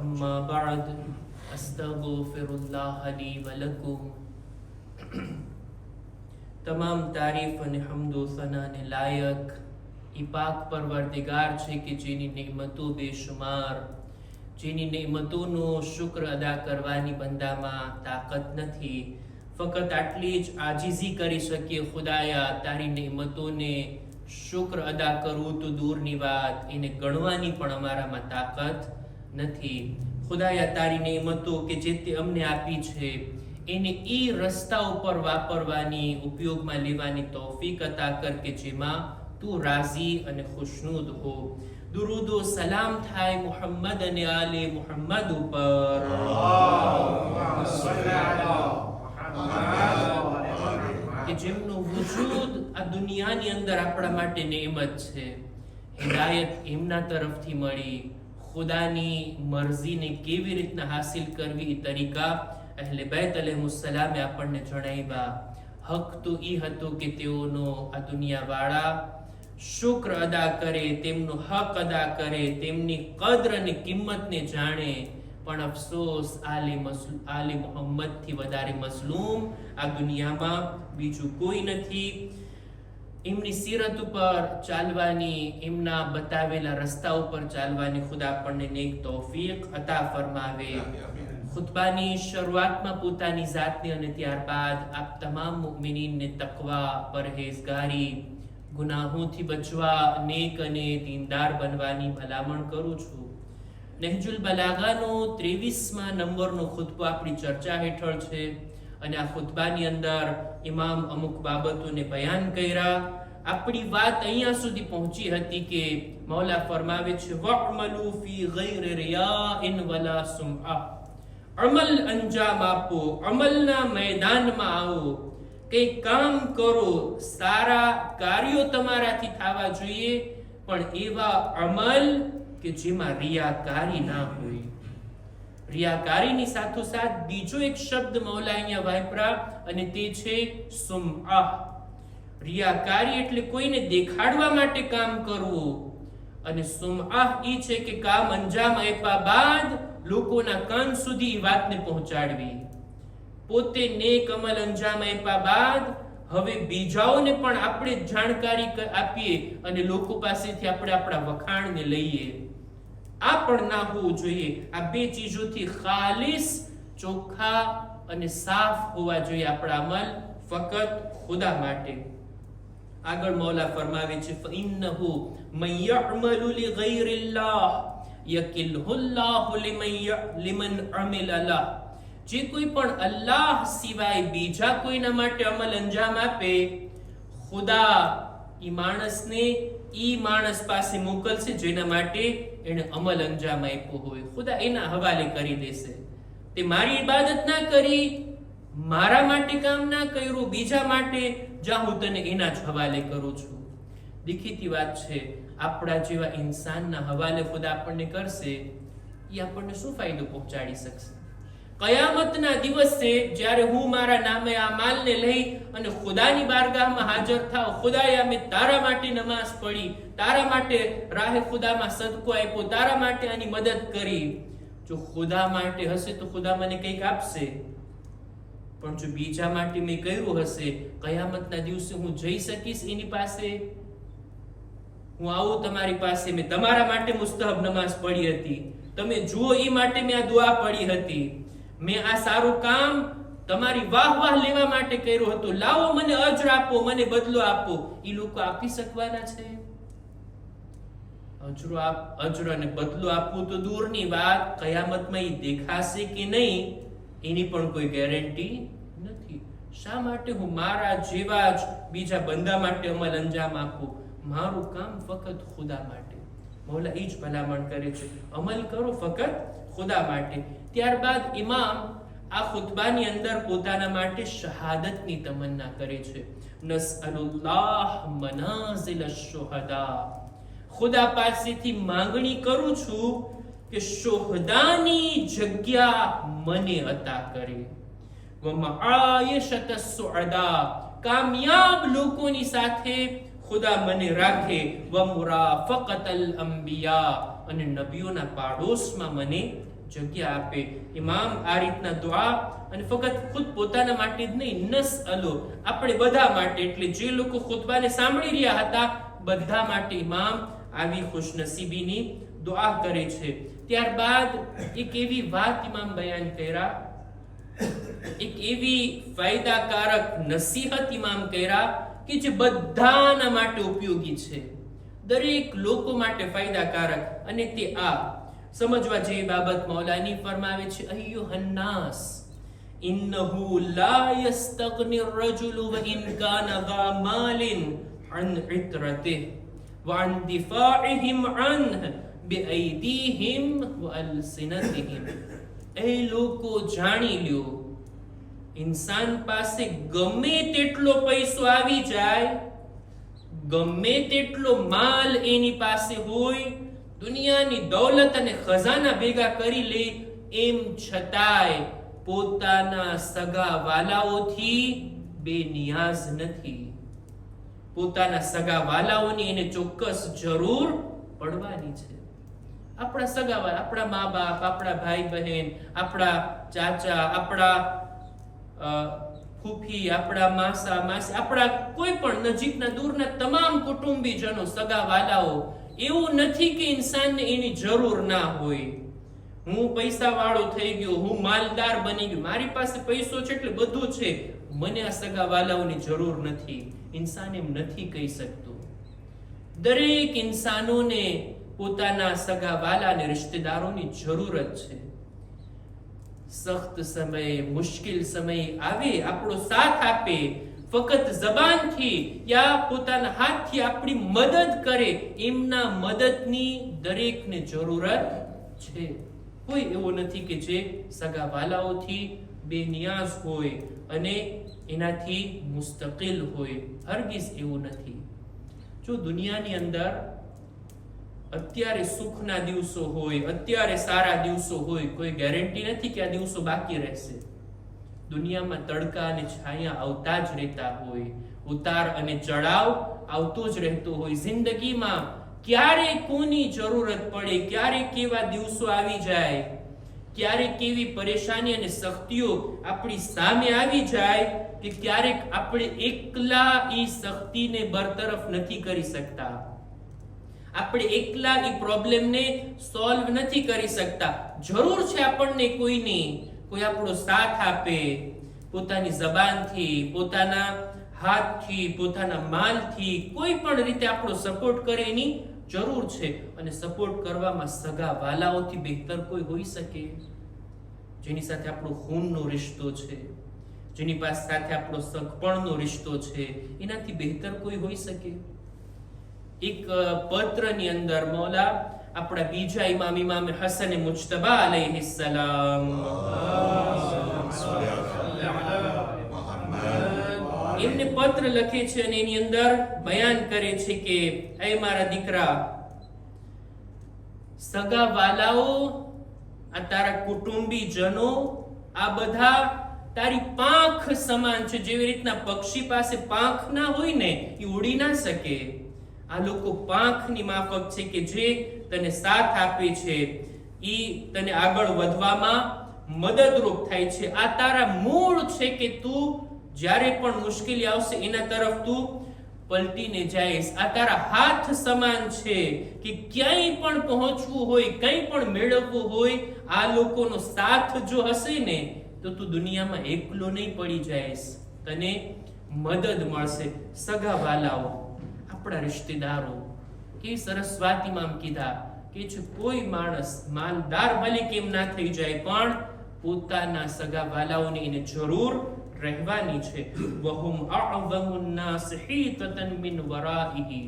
أما بعد أستغفر الله لي ولكم तमाम तारीफ અને હમદો સનાને લાયક ઈ પાક પરવરદિગાર છે કે જેની નેમતો બેશુમાર, જેની નેમતોનો શુક્ર અદા કરવાની બંદામાં તાકાત નથી. ફક્ત આટલી જ આજીઝી કરી શકીએ, ખુદાયા તારી નેમતોને શુક્ર અદા કરવું તો દૂરની વાત, એને ગણવાની પણ અમારામાં તાકાત નથી. ખુદાયા તારી નેમતો કે જે તે અમને આપી છે એને ઈ રસ્તા ઉપર વાપરવાની, ઉપયોગમાં લેવાની તૌફીક અતા કર કે જેમાં તું રાજી અને ખુશનુદ હો. દુરૂદો સલામ થાય મુહમ્મદ અને આલે મુહમ્મદ ઉપર. કે જેમનું વજૂદ આ દુનિયાની અંદર આપણા માટે નેમત છે. હિદાયત એમના તરફથી મળી. ખુદાની મરજીને કેવી રીતના હાસિલ કરવી એ તરીકા અહેલે બેત અલૈહિસ્સલામે આપણને જણાવ્યા. હક તો ઈ હતો કે તેઓનો આ દુનિયાવાળા શુક્ર અદા કરે, તેમનો હક અદા કરે, તેમની કદ્ર અને કિંમતને જાણે. પણ અફસોસ આલે મુહમ્મદથી વધારે મઝલૂમ આ દુનિયામાં બીજું કોઈ નથી. એમની સીરત ઉપર ચાલવાની, એમના બતાવેલા રસ્તા ઉપર ચાલવાની ખુદા આપણને નેક તૌફીક અતા ફરમાવે. ખુતબાની શરૂઆતમાં પોતાની જાતને અને ત્યારબાદ આપ તમામ મુમિનીનને તકવા, પરહેઝગારી, ગુનાહોથી બચવા, નેક અને દીનદાર બનવાની ભલામણ કરું છું. નહજુલ બલાગાનો 23મા નંબરનો ખુતબો આપણી ચર્ચા હેઠળ છે અને આ ખુતબાની અંદર ઇમામ અમુક બાબતોને બયાન કર્યા. આપણી વાત અહીંયા સુધી પહોંચી હતી કે મૌલા ફરમાવે છે વઅમલુ ફી ગૈર રિયાઇન વલા સુમઆ. અમલ અંજામ આપો, અમલના મેદાનમાં આવો, કંઈક કામ કરો, સારા કાર્યો તમારાથી થવા જોઈએ, પણ એવા અમલ કે જેમાં રિયાકારી ના હોય. રિયાકારીની સાથોસાથ બીજો એક શબ્દ મૌલા અહીંયા વાપરા અને તે છે સુમઆ. રિયાકારી એટલે કોઈને દેખાડવા માટે કામ કરવું અને સુમઆ ઈ છે કે કામ અંજામ આપ્યા બાદ લોકોના કાન સુધી એ વાતને પહોંચાડવી. પોતે નેક અમલ અંજામ આપ્યા બાદ હવે બીજાઓને પણ આપણે જાણકારી આપીએ અને લોકો પાસેથી આપણે આપણા વખાણને લઈએ. આ પણ ના હોવું જોઈએ. આ બે ચીજોથી ખાલિસ, ચોખ્ખા અને સાફ હોવા જોઈએ આપણા અમલ, ફક્ત ખુદા માટે. આગળ મૌલા ફરમાવે છે ફઇન્નહુ મન યઅમલુ લિગૈરિલ્લાહ યકિલહુલ્લાહુ લિમન અમિલા લહ. જે કોઈ પણ અલ્લાહ સિવાય બીજા કોઈના માટે અમલ અંજામ આપે, ખુદા ઈ માણસને ઈ માણસ પાસે મોકલશે જેના માટે એને અમલ અંજામ આપ્યો હોય. ખુદા એના હવાલે કરી દેશે. તે મારી ઇબાદત ના કરી, મારા માટે કામ ના કર્યું, બીજા માટે જા હું તને એના જ હવાલે કરું છું. દેખીતી વાત છે, આપણા જેવા ઇન્સાનના હવાલે ખુદા આપણને કરશે, એ આપણને શું ફાયદો પહોંચાડી શકશે? કયામતના દિવસે જ્યારે હું મારા નામે આ માલને લઈ અને ખુદાની બારગાહમાં હાજર થાવ, ખુદાએ અમે તારા માટે નમાઝ પડી, તારા માટે રાહે ખુદામાં સદકો આપ્યો, તારા માટે આની મદદ કરી. જો ખુદા માટે હશે તો ખુદા મને કંઈક આપશે, પણ જો બીજા માટે મેં કર્યું હશે, કયામતના દિવસે હું જઈ શકીશ એની પાસે? હું આવું તમારી પાસે, મેં તમારા માટે મુસ્તહબ નમાઝ પડી હતી, તમે જુઓ એ માટે મેં આ દુઆ પડી હતી, મેં આ સારું કામ તમારી વાહ વાહ લેવા માટે કર્યું હતું, લાવો મને અજર આપો, મને બદલો આપો. એ લોકો આપી શકવાના છે? અજર અને બદલો આપવું તો દૂરની વાત, કયામતમાં એ દેખાશે કે નહીં એની પણ કોઈ ગેરંટી નથી. શા માટે હું મારા જેવા જ બીજા બંદા માટે અમલ અંજામ આપું? મારું કામ ફક્ત ખુદા માટે. મૌલા એ જ ભલામણ કરે છે, અમલ કરો ફક્ત ખુદા માટે. ત્યારબાદ ઇમામ આ ખુતબાની અંદર પોતાના માટે શહાદતની તમન્ના કરે છે. નસઅલુલ્લાહ મનાઝિલ અશ-શુહદા. ખુદા પાસેથી માંગણી કરું છું કે શુહદાની જગ્યા મને અતા કરે. વમઆયશત અસ-સુઅદા. કામયાબ લોકોની સાથે ખુદા મને રાખે. વમુરાફaqત અલ-અંબિયા. અને નબીઓના પાડોશમાં મને જગ્યા આપે. ઇમામ આ રીતના દુઆ, અને ફક્ત ખુદ પોતાના માટે જ નહીં, નસ્અલો આપણે બધા માટે, એટલે જે લોકો ખુતબાને સાંભળી રહ્યા હતા બધા માટે ઇમામ આવી ખુશનસીબીની દુઆ કરે છે. ત્યારબાદ એક એવી વાત ઇમામ બયાન કર્યા, એક એવી ફાયદાકારક નસીહત ઇમામ કર્યા કે જે બધાના માટે ઉપયોગી છે, દરેક લોકો માટે ફાયદાકારક. અને તે આ સમજવા જેવી બાબત મૌલાની ફરમાવે છે, અય્યુહન્નાસ ઇન્નહુ લા યસ્તગની રજુલુ વ ઇન કાના ધા માલિન અન ઇત્રતિહ વ અન દિફાઇહિમ અન્હ બિઅયદીહિમ વ અલસિનતિહિમ. એ લોકો જાણી લ્યો, ઇન્સાન પાસે ગમે તેટલો પૈસો આવી જાય, ગમે તેટલો માલ એની પાસે હોય, દુનિયાની દૌલત અને ખજાના ભેગા કરી લે, એમ છતાંય પોતાના સગા વાલાઓથી બેનિયાઝ નથી. પોતાના સગા વાલાઓની એને ચોક્કસ જરૂર પડવાની છે. આપણા સગા વાલા, આપણા મા બાપ, આપણા ભાઈ બહેન, આપણા ચાચા, આપણા ફૂફી, આપણા માસા માસી, આપણા કોઈ પણ નજીકના દૂરના તમામ કુટુંબીજનો, સગા વાલાઓ, એવું નથી કે ઇન્સાનને એની જરૂર ના હોય. હું પૈસા વાળો થઈ ગયો, હું માલદાર બની ગયો, મારી પાસે પૈસો છે એટલે બધું છે, મને આ સગા વાલાઓની જરૂર નથી. ઇન્સાન એમ નથી કહી શકતો. દરેક ઇન્સાનોને પોતાના સગા વાલા અને રિશ્તેદારોની જરૂરત છે. સખ્ત સમયે, મુશ્કેલ સમયે આવે, આપણો સાથ આપે, ફક્ત જબાનથી યા પોતાના હાથથી આપણી મદદ કરે, એમના મદદની દરેકને જરૂરત છે. કોઈ એવો નથી કે જે સગા વાલાઓથી બેનિયાઝ હોય અને એનાથી મુસ્તકિલ હોય. હરગીઝ એવું નથી. જો દુનિયાની અંદર અત્યારે સુખના દિવસો હોય, અત્યારે સારા દિવસો હોય, કોઈ ગેરંટી નથી કે આ દિવસો બાકી રહેશે. દુનિયામાં તડકા અને છાયા આવતા જ રહેતા હોય, ઉતાર અને ચડાવ આવતો જ રહેતો હોય. જિંદગીમાં ક્યારે કોની જરૂરત પડે, ક્યારે કેવા દિવસો આવી જાય, ક્યારે કેવી પરેશાની અને સખ્તીઓ આપણી સામે આવી જાય કે ક્યારેક આપણે એકલા એ સખ્તીને બરતરફ નથી કરી શકતા, આપણે એકલા એ પ્રોબ્લેમને સોલ્વ નથી કરી શકતા. જરૂર છે આપણને કોઈની, કોઈ આપણો સાથ આપે, પોતાની જબાનથી, પોતાના હાથથી, પોતાના માલથી, કોઈ પણ રીતે આપણો સપોર્ટ કરે એની જરૂર છે. અને સપોર્ટ કરવામાં સગા વાલાઓથી બહેતર કોઈ હોઈ શકે? જેની સાથે આપણો ખૂનનો રિશ્તો છે, જેની પાસે સાથે આપણો સગપણનો રિશ્તો છે, એનાથી બહેતર કોઈ હોઈ શકે? એક પત્રની અંદર મૌલા આપણા બીજા ઇમામ, ઇમામ હસન મુજતબા અલૈહિસ્સલામ, એમને પત્ર લખે છે અને એની અંદર બયાન કરે છે કે એ મારા દીકરા, સગા વાલાઓ, આ તારા કુટુંબીજનો, આ બધા તારી પાંખ સમાન છે. જેવી રીતના પક્ષી પાસે પાંખ ના હોય ને, એ ઉડી ના શકે, આ લોકો પાંખની માફક છે કે જે તને સાથ આપે છે, ઈ તને આગળ વધવામાં મદદરૂપ થાય છે. આ તારા મૂળ છે કે તું જ્યારે પણ મુશ્કેલી આવશે એના તરફ તું પલટીને જઈશ. આ તારા હાથ સમાન છે કે ક્યાંય પણ પહોંચવું હોય, કંઈ પણ મેળવવું હોય, આ લોકોનો સાથ જો હશે ને તો તું દુનિયામાં એકલો નહીં પડી જઈશ, તને મદદ મળશે. સગા વાલાઓ, આપણા રિશ્તેદારો, કે સરસ વાત ઇમામ કીધા કે કોઈ માણસ માલદાર ભલે કેમ ના થઈ જાય, પણ પોતાના સગા વાલાઓની એને જરૂર રહેવાની છે. વહુમ અઅઝમુન નાસ હીતતન મિન વરાઇહી.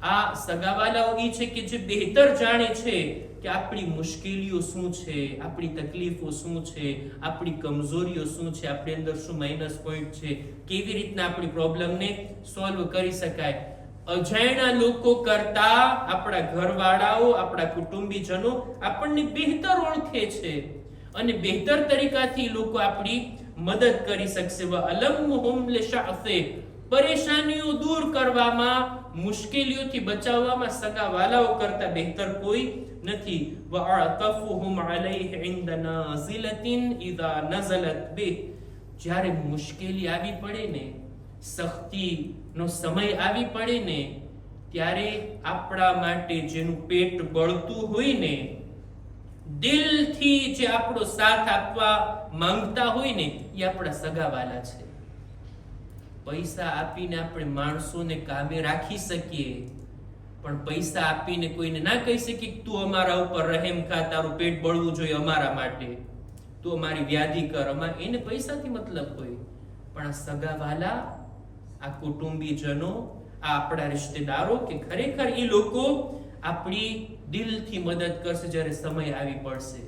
આ સગાવાલાઓ ઈ છે કે જે બહેતર જાણે છે કે આપણી મુશ્કેલીઓ શું છે, આપણી તકલીફો શું છે, આપણી કમજોરીઓ શું છે, આપણી અંદર શું માઇનસ પોઈન્ટ છે, કેવી રીતના આપણી પ્રોબ્લેમને સોલ્વ કરી શકાય. અજાણ્યા લોકો કરતા આપણા ઘરવાળાઓ, આપણા કુટુંબીજનો આપણને બહેતર ઓળખે છે અને બહેતર તરીકાથી લોકો આપણી મદદ કરી શકશે. વ અલમહુમ લિશઅસે પરેશાનીઓ દૂર કરવામાં, મુશ્કેલીઓથી બચાવવામાં સગાવાલાઓ કરતા બહેતર કોઈ નથી. વઅતફુહુમ અલૈહિ ઇન્દ નાઝિલતિન ઇઝા નઝલત બિહ, જ્યારે મુશ્કેલી આવી પડે ને, સખ્તીનો સમય આવી પડે ને, ત્યારે આપણા માટે જેનું પેટ બળતું હોય ને, દિલથી જે આપણો સાથ આપવા માંગતા હોય ને, એ આપણા સગાવાલા છે. પૈસા આપીને આપણે માણસોને કામે રાખી શકીએ, પણ પૈસા આપીને કોઈને ના કહી શકીએ કે તું અમારા ઉપર રહેમ ખા, તારું પેટ બળવું જોઈએ અમારા માટે, તું અમારી વ્યાધિ કર. એને પૈસાથી મતલબ હોય, પણ આ સગાવાલા, આ કુટુંબીજનો, આ આપણા રિશ્તેદારો, કે ખરેખર એ લોકો આપણી દિલથી મદદ કરશે જ્યારે સમય આવી પડશે.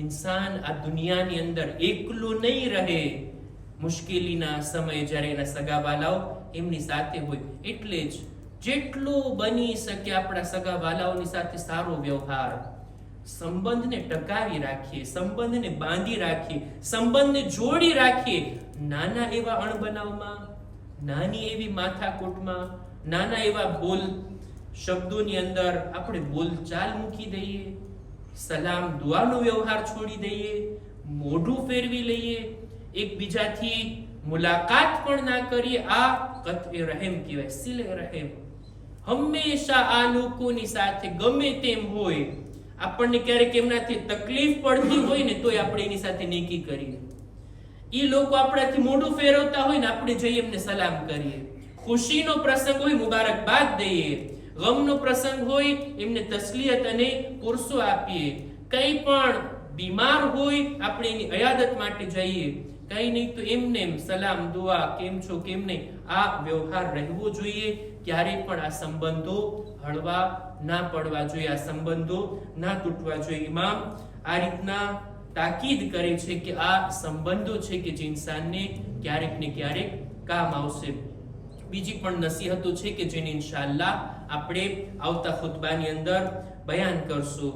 ઇન્સાન આ દુનિયાની અંદર એકલો નહીં રહે મુશ્કેલીના સમયે, જ્યારે એના સગાવાલાઓ એમની સાથે હોય. એટલે જ જેટલું બની શકે આપણા સગાવાલાઓની સાથે સારો વ્યવહાર, સંબંધને ટકાવી રાખીએ, સંબંધને બાંધી રાખીએ, સંબંધને જોડી રાખીએ. નાના એવા અણબનાવમાં, નાની એવી માથાકૂટમાં, નાના એવા બોલ શબ્દોની અંદર આપણે બોલચાલ મૂકી દઈએ, સલામ દુઆનો વ્યવહાર છોડી દઈએ, મોઢું ફેરવી લઈએ, એકબીજાથી મુલાકાત પણ ના કરીએ. આ કતએ રહેમ કહેવાય, સિલે રહેમ. હંમેશા આ લોકોની સાથે ગમે તેમ હોય, આપણને ક્યારેક એમનાથી તકલીફ પડતી હોય ને, તોય આપણે એની સાથે નેકી કરીએ. એ લોકો આપણાથી મોઢું ફેરવતા હોય ને, આપણે જઈ એમને સલામ કરીએ. ખુશીનો પ્રસંગ હોય, મુબારકબાદ દઈએ. ગમનો પ્રસંગ હોય, એમને તસલીયત અને પુરસો આપીએ. કંઈ પણ બીમાર હોય, આપણે એની અયાદત માટે જઈએ. કઈ નહીં તો એમને સલામ દુઆ, કેમ છો કેમ નહીં, આ વ્યવહાર રહેવો જોઈએ. ક્યારેય પણ આ સંબંધો હળવા ના પડવા જોઈએ, આ સંબંધો ના તૂટવા જોઈએ. ઇમામ આ રીતના તાકીદ કરે છે કે આ સંબંધો છે કે જે ઇન્સાનને ક્યારેક ને ક્યારેક કામ આવશે. બીજી પણ નસીહતો છે કે જેને ઇન્શાઅલ્લાહ આપણે આવતા ખુતબાની અંદર બયાન કરશું.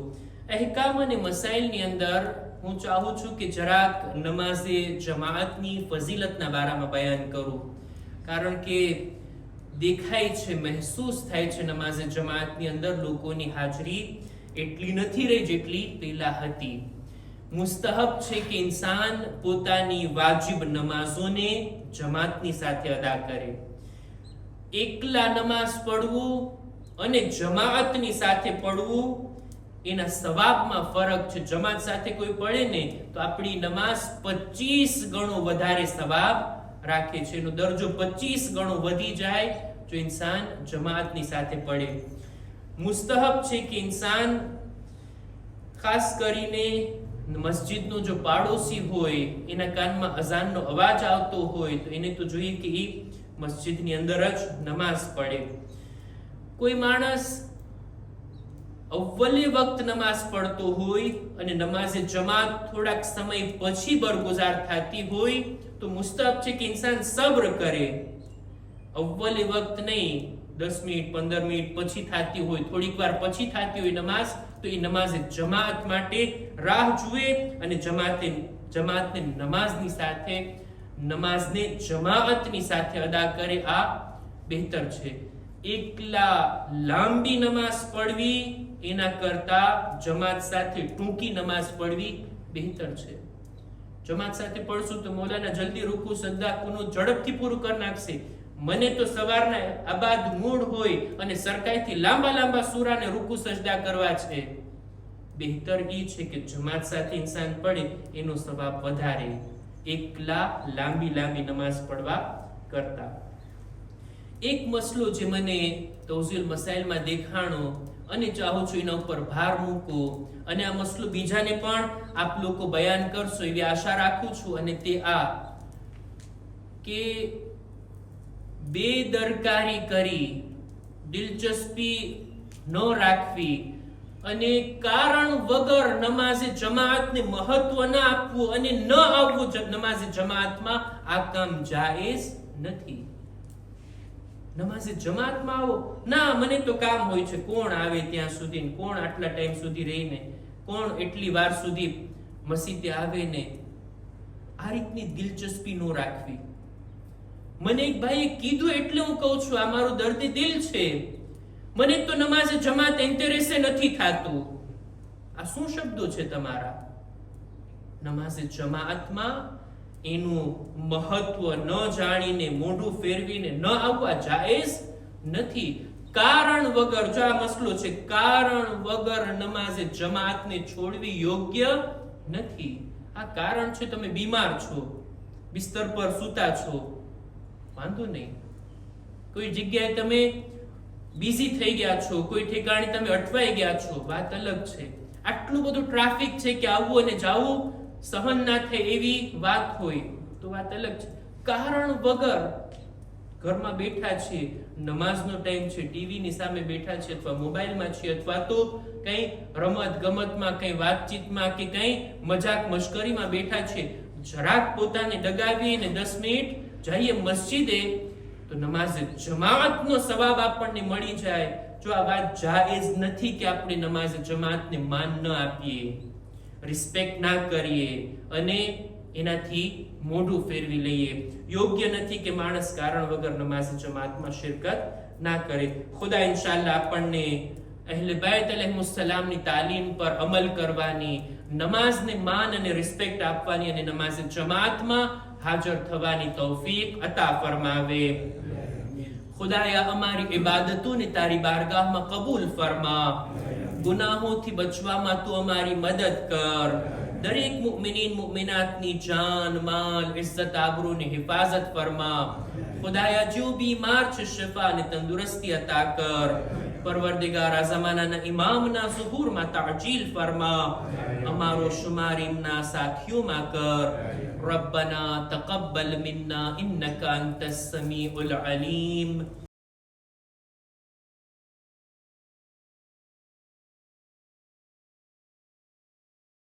અહેકામ અને મસાઇલની અંદર હું ચાહું છું કે જરાક નમાઝે જમાઅતની ફઝીલતના બારામાં બયાન કરું, કારણ કે દેખાય છે, મહેસૂસ થાય છે નમાઝે જમાઅતની અંદર લોકોની હાજરી એટલી નથી રહી જેટલી પહેલા હતી. મુસ્તહબ છે કે ઇન્સાન પોતાની વાજિબ નમાઝોને જમાતની સાથે અદા કરે. એકલા નમાઝ પઢવું અને જમાઅતની સાથે પઢવું, એના સવાબમાં ફરક છે. જમાત સાથે કોઈ પડે ને તો આપણી નમાઝ 25 ગણો વધારે સવાબ રાખે છે. એનો દરજ્જો 25 ગણો વધી જાય જો ઇન્સાન જમાતની સાથે પડે. મુસ્તહબ છે કે ઇન્સાન ખાસ કરીને મસ્જિદનો જો પાડોશી હોય, એના કાનમાં અઝાનનો અવાજ આવતો હોય, તો એને તો જોઈએ કે એ મસ્જિદની અંદર જ નમાઝ પડે. કોઈ માણસ અવ્વલે વખત નમાઝ પડતો હોય અને નમાઝે જમાત થોડાક સમય પછી બરગુજાર થતી હોય, તો મુસ્તહબ છે કે ઇન્સાન સબ્ર કરે. અવ્વલે વખત નહીં, 10 મિનિટ 15 મિનિટ પછી થતી હોય, થોડીક વાર પછી થતી હોય નમાઝ, તો એ નમાઝે જમાત માટે રાહ જુએ અને જમાતને નમાઝની સાથે, નમાઝને જમાઅતની સાથે અદા કરે. આ બહેતર છે. એકલા લાંબી નમાઝ પઢવી એના કરતા જમાત સાથે ટૂંકી નમાઝ પઢવી બહેતર છે. જમાત સાથે પઢશું તો મૌલાના જલ્દી રૂકુ સજદા કુનૂત ઝડપથી પૂરું કરી નાખશે. મને તો સવારના આબાદ મૂડ હોય અને સરકાઈથી લાંબા લાંબા સૂરાને રૂકુ સજદા કરવા છે. બહેતર એ છે કે જમાત સાથે ઇન્સાન પડે એનો સવાબ વધારે, એકલા લાંબી લાંબી નમાઝ પઢવા કરતા. એક મસલો જે મને તૌઝીલ મસાઇલમાં દેખાણો અને ચાહું છું એના ઉપર ભાર મૂકો, અને આ મસલો બીજાને પણ આપ લોકો બયાન કરશો એવી આશા રાખું છું. અને તે આ કે બેદરકારી કરી, દિલચસ્પી ન રાખવી અને કારણ વગર નમાઝે જમાઅતને મહત્વ ના આપવું અને ન આવવું નમાઝે જમાઅતમાં, આ કામ જાયઝ નથી. નમાઝે જમાતમાં આવો ના, મને તો કામ હોય છે, કોણ આવે ત્યાં સુધી, કોણ આટલા ટાઈમ સુધી રહીને, કોણ એટલી વાર સુધી મસ્જિદે આવે ને, આ રીતની દિલચસ્પી ન રાખવી. મને એક ભાઈએ કીધું એટલે હું કહું છું, આ મારું દર્દી દિલ છે. મને તો નમાઝે જમાત ઇન્ટરેસ્ટ નથી થાતું. આ શું શબ્દો છે તમારા? નમાઝે જમાઅતમાં એનું મહત્વ ન જાણીને, મોઢું ફેરવીને ન આવવા જાયઝ નથી. કારણ વગર, જો આ મસલો છે, કારણ વગર નમાઝે જમાતને છોડવી યોગ્ય નથી. આ કારણ છે, તમે બીમાર છો, બિસ્તર પર સૂતા છો, વાંધો નહીં. કોઈ જગ્યાએ તમે બિઝી થઈ ગયા છો, કોઈ ઠેકાણે તમે અટવાઈ ગયા છો, વાત અલગ છે. આટલું બધું ટ્રાફિક છે કે આવવું અને જાવું સહન ના થાય એવી વાત હોય તો વાત અલગ છે. કારણ વગર ઘરમાં બેઠા છીએ, નમાઝનો ટાઈમ છે, ટીવીની સામે બેઠા છે, અથવા મોબાઈલમાં છે, અથવા તો કઈ રમત ગમતમાં, કઈ વાતચીતમાં કે કઈ મજાક મશ્કરીમાં બેઠા છે, જરાક પોતાને ડગાવીને 10 મિનિટ જઈએ મસ્જિદે તો નમાઝે જમાતનો સવાબ આપણને મળી જાય. જો આ વાત જાયઝ નથી કે આપણે નમાઝે જમાતને માન ન આપીએ, રિસ્પેક્ટ ના કરીએ અને એનાથી મોઢું ફેરવી લઈએ. યોગ્ય નથી કે માણસ કારણ વગર નમાઝે જમાતમાં શિરકત ના કરે. ખુદા ઇન્શાઅલ્લાહ આપણને અહેલે બાયત અલૈહિસ્સલામની તાલીમ પર અમલ કરવાની, નમાઝને માન અને રિસ્પેક્ટ આપવાની અને નમાઝે જમાતમાં હાજર થવાની તૌફીક અતા ફરમાવે. ખુદાયા અમારી ઇબાદતોને તારી બારગાહમાં કબૂલ ફરમા. ગુનાહોથી બચવામાં તું અમારી મદદ કર. દરેક મુમિનીન મુમિનાતની જાન, માલ, ઇઝ્ઝત, આબરૂની હિફાજત ફરમા. ખુદાયા જો બીમાર છે શિફા અને તંદુરસ્તી અતા કર. પરવરદિગાર આ ઝમાનાના ઇમામના ઝુહૂરમાં તાજીલ ફરમા. અમારો શુમાર ઇમના સાથીઓમાં કર. ربنا تقبل منا إنك أنت السميع العليم